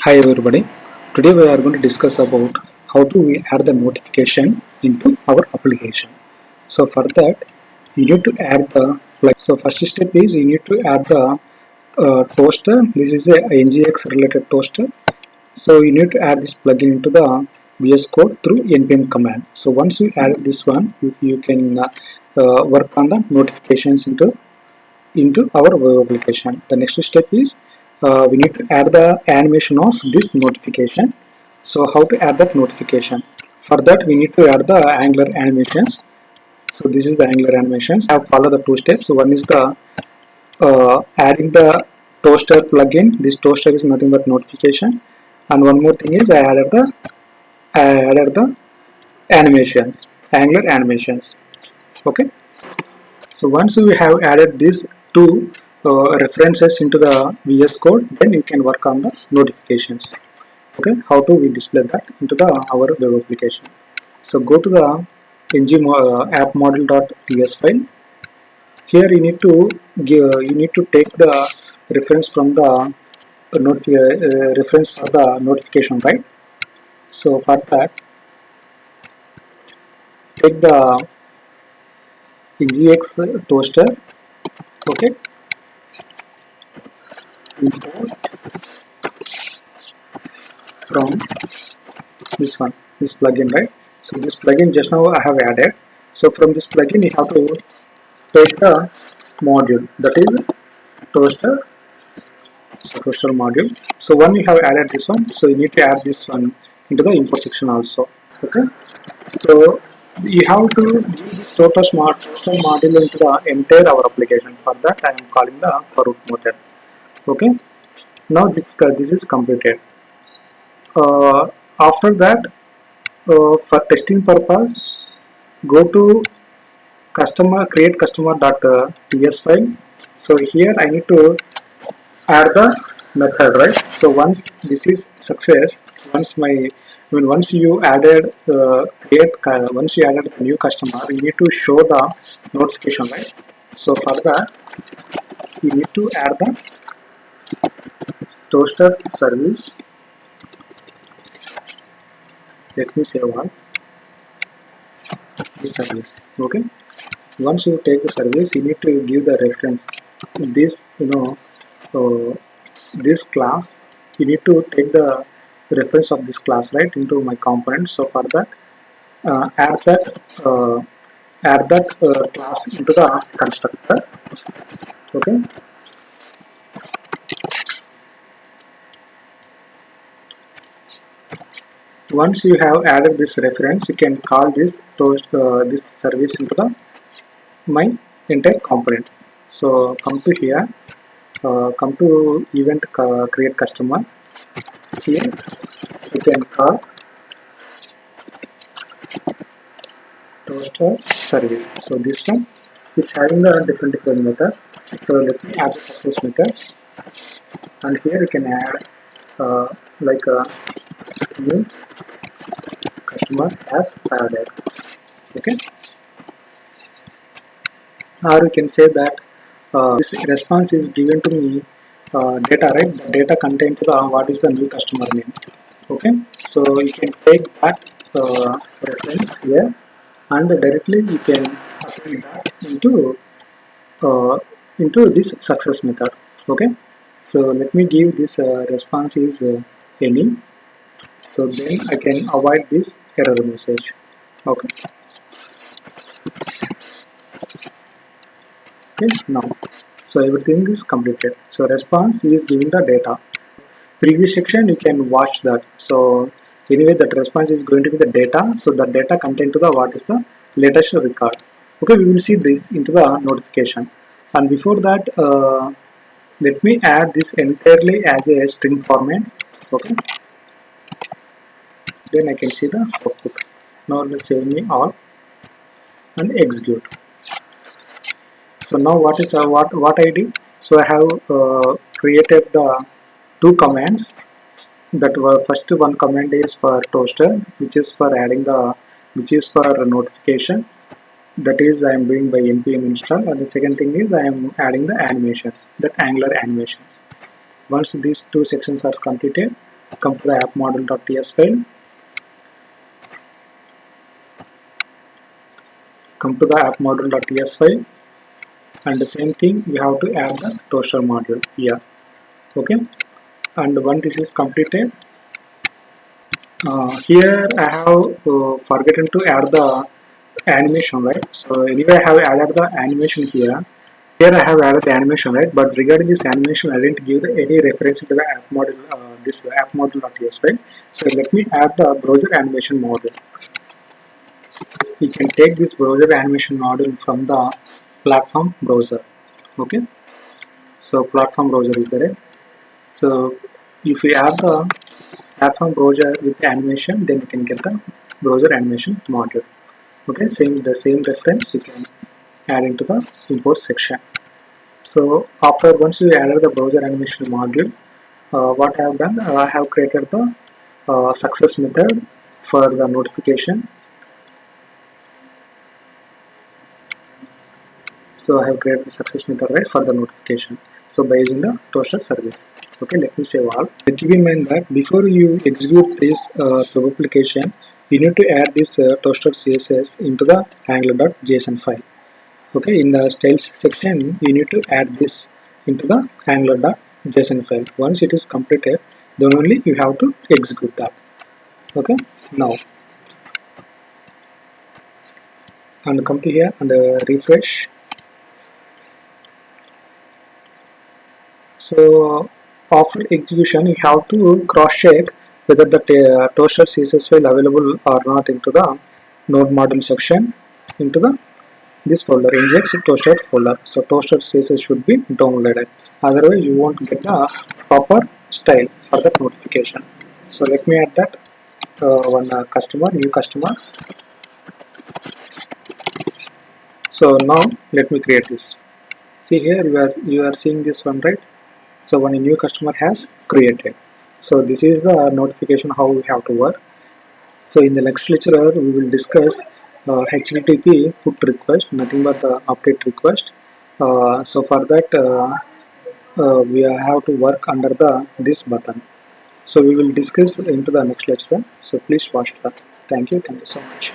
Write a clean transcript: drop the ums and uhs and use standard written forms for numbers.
Hi everybody. Today we are going to discuss about how do we add the notification into our application. So for that you need to add the so first step is you need to add the toaster. This is a NGX related toaster. So you need to add this plugin into the VS Code through npm command. So once you add this one, you can work on the notifications into our web application. The next step is we need to add the animation of this notification. So how to add that notification? For that we need to add the Angular animations. So this is the Angular animations. I have followed the two steps. So one is the adding the toaster plugin. This toaster is nothing but notification. And one more thing is I added the animations, Angular animations. Okay. So once we have added these two references into the VS Code, then you can work on the notifications. Okay, how do we display that into the our web application? So go to the app model.ts file. Here you need to take the reference from the reference for the notification, right? So for that, take the EGX toaster. Okay, import from this plugin, right? So this plugin just now I have added. So from this plugin you have to take the module, that is toaster module. So when you have added this one, so you need to add this one into the import section also. Okay, so you have to give this toaster module into the entire our application. For that I am calling the for root method. Okay, now this is completed. After that, for testing purpose, go to create customer.ts file. So here I need to add the method, right? So once this is success, once you added once you added the new customer, you need to show the notification, right? So for that you need to add the toaster service. Let me save one this service. Okay, once you take the service, you need to give the reference. This uh, this class, you need to take the reference of this class, right, into my component. So for that, add that class into the constructor. Okay, once you have added this reference, you can call this service into the my entire component. So come to here, come to event create customer. Here you can call toaster service. So this one is having the different methods. So let me add the success method, and here you can add like a new customer as added. Okay, or you can say that this response is given to me data, right? The data contained to the what is the new customer name. Okay, so you can take that reference here and directly you can apply that uh, into this success method. Okay, so let me give this response is any, so then I can avoid this error message. Okay, okay, now so everything is completed. So response is giving the data. Previous section you can watch that. So anyway that response is going to be the data, so the data contained to the what is the latest record. Okay, we will see this into the notification, and before that let me add this entirely as a string format. Okay, then I can see the output. Now let's save me all and execute. So now what is what I did, so I have created the two commands. That were first one command is for toaster, which is for adding the which is for notification, that is I am doing by npm install, and the second thing is I am adding the animations, that Angular animations. Once these two sections are completed, come to the app model.ts file, come to the app model.ts file, and the same thing we have to add the toaster module here. Okay, and once this is completed, here I have forgotten to add the animation, right? So anyway I have added the animation here. Here I have added the animation, right? But regarding this animation, I didn't give any reference to the app model, this app model.ts file. So let me add the browser animation module. We can take this browser animation module from the platform browser. Okay, so platform browser is there. So if we add the platform browser with the animation, then we can get the browser animation module. Okay, the same reference you can add into the import section. So after once you added the browser animation module, what I have done, I have created the success method for the notification. So I have created the success method, right, for the notification. So by using the toaster service. Okay, let me save all. Keep in mind that before you execute this web application, you need to add this toaster CSS into the angular.json file. Okay, in the styles section, you need to add this into the angular.json file. Once it is completed, then only you have to execute that. Okay, now and come to here and refresh. So after execution, you have to cross-check whether the toaster CSS file available or not into the node module section into the this folder, nginx toaster folder. So toaster CSS should be downloaded. Otherwise, you won't get the proper style for the notification. So let me add that one customer, new customer. So now let me create this. See here, you are seeing this one, right? So when a new customer has created. So this is the notification how we have to work. So in the next lecture we will discuss HTTP put request, nothing but the update request. So for that we have to work under the this button. So we will discuss into the next lecture. So please watch that. Thank you so much.